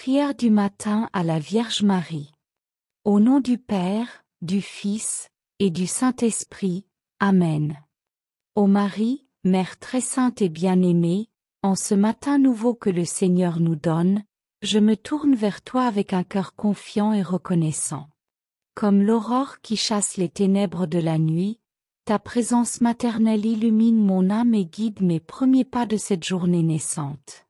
Prière du matin à la Vierge Marie. Au nom du Père, du Fils, et du Saint-Esprit. Amen. Ô Marie, Mère très sainte et bien-aimée, en ce matin nouveau que le Seigneur nous donne, je me tourne vers toi avec un cœur confiant et reconnaissant. Comme l'aurore qui chasse les ténèbres de la nuit, ta présence maternelle illumine mon âme et guide mes premiers pas de cette journée naissante.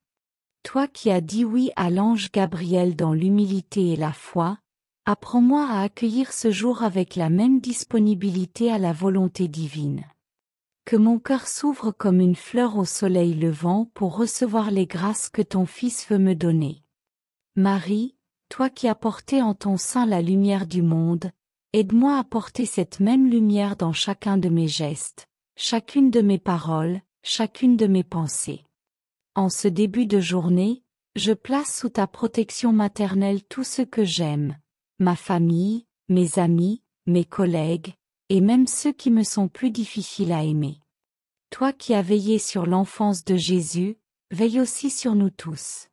Toi qui as dit oui à l'ange Gabriel dans l'humilité et la foi, apprends-moi à accueillir ce jour avec la même disponibilité à la volonté divine. Que mon cœur s'ouvre comme une fleur au soleil levant pour recevoir les grâces que ton Fils veut me donner. Marie, toi qui as porté en ton sein la lumière du monde, aide-moi à porter cette même lumière dans chacun de mes gestes, chacune de mes paroles, chacune de mes pensées. En ce début de journée, je place sous ta protection maternelle tous ceux que j'aime, ma famille, mes amis, mes collègues, et même ceux qui me sont plus difficiles à aimer. Toi qui as veillé sur l'enfance de Jésus, veille aussi sur nous tous.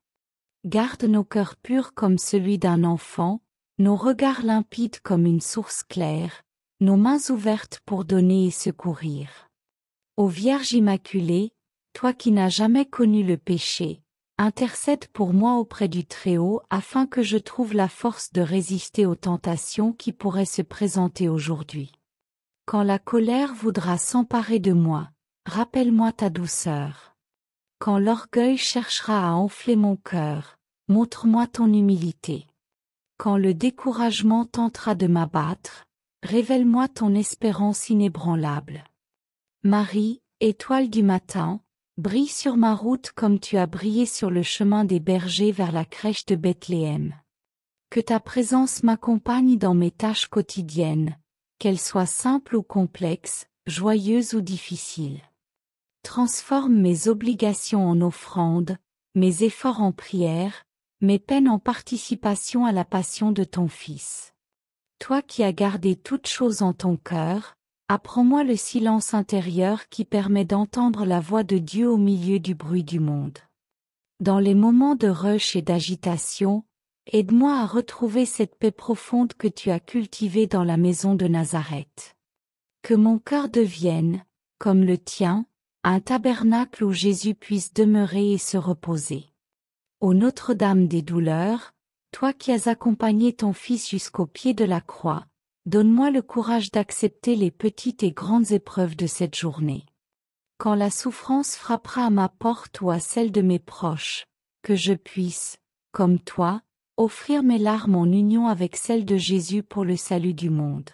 Garde nos cœurs purs comme celui d'un enfant, nos regards limpides comme une source claire, nos mains ouvertes pour donner et secourir. Ô Vierge Immaculée, toi qui n'as jamais connu le péché, intercède pour moi auprès du Très-Haut afin que je trouve la force de résister aux tentations qui pourraient se présenter aujourd'hui. Quand la colère voudra s'emparer de moi, rappelle-moi ta douceur. Quand l'orgueil cherchera à enfler mon cœur, montre-moi ton humilité. Quand le découragement tentera de m'abattre, révèle-moi ton espérance inébranlable. Marie, étoile du matin, brille sur ma route comme tu as brillé sur le chemin des bergers vers la crèche de Bethléem. Que ta présence m'accompagne dans mes tâches quotidiennes, qu'elles soient simples ou complexes, joyeuses ou difficiles. Transforme mes obligations en offrandes, mes efforts en prières, mes peines en participation à la passion de ton Fils. Toi qui as gardé toutes choses en ton cœur, apprends-moi le silence intérieur qui permet d'entendre la voix de Dieu au milieu du bruit du monde. Dans les moments de rush et d'agitation, aide-moi à retrouver cette paix profonde que tu as cultivée dans la maison de Nazareth. Que mon cœur devienne, comme le tien, un tabernacle où Jésus puisse demeurer et se reposer. Ô Notre-Dame des douleurs, toi qui as accompagné ton Fils jusqu'au pied de la croix, donne-moi le courage d'accepter les petites et grandes épreuves de cette journée. Quand la souffrance frappera à ma porte ou à celle de mes proches, que je puisse, comme toi, offrir mes larmes en union avec celles de Jésus pour le salut du monde.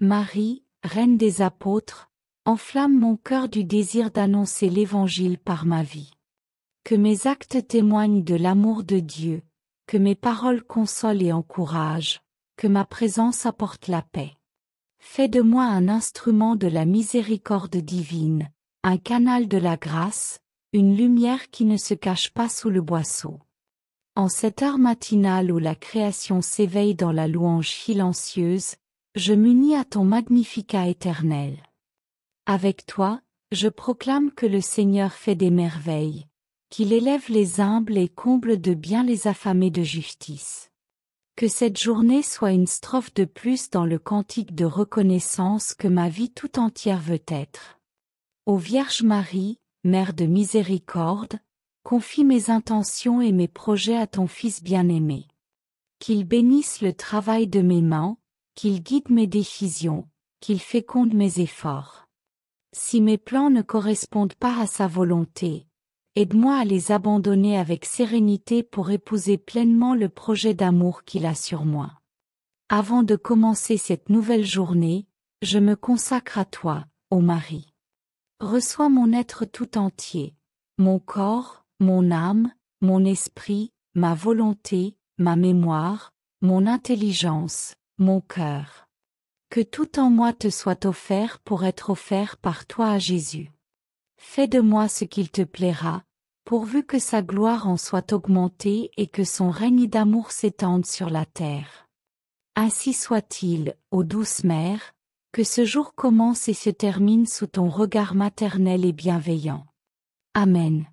Marie, Reine des apôtres, enflamme mon cœur du désir d'annoncer l'Évangile par ma vie. Que mes actes témoignent de l'amour de Dieu, que mes paroles consolent et encouragent, que ma présence apporte la paix. Fais de moi un instrument de la miséricorde divine, un canal de la grâce, une lumière qui ne se cache pas sous le boisseau. En cette heure matinale où la création s'éveille dans la louange silencieuse, je m'unis à ton Magnificat éternel. Avec toi, je proclame que le Seigneur fait des merveilles, qu'il élève les humbles et comble de bien les affamés de justice. Que cette journée soit une strophe de plus dans le cantique de reconnaissance que ma vie tout entière veut être. Ô Vierge Marie, Mère de miséricorde, confie mes intentions et mes projets à ton Fils bien-aimé. Qu'il bénisse le travail de mes mains, qu'il guide mes décisions, qu'il féconde mes efforts. Si mes plans ne correspondent pas à sa volonté, aide-moi à les abandonner avec sérénité pour épouser pleinement le projet d'amour qu'il a sur moi. Avant de commencer cette nouvelle journée, je me consacre à toi, ô Marie. Reçois mon être tout entier, mon corps, mon âme, mon esprit, ma volonté, ma mémoire, mon intelligence, mon cœur. Que tout en moi te soit offert pour être offert par toi à Jésus. Fais de moi ce qu'il te plaira, pourvu que sa gloire en soit augmentée et que son règne d'amour s'étende sur la terre. Ainsi soit-il, ô douce mère, que ce jour commence et se termine sous ton regard maternel et bienveillant. Amen.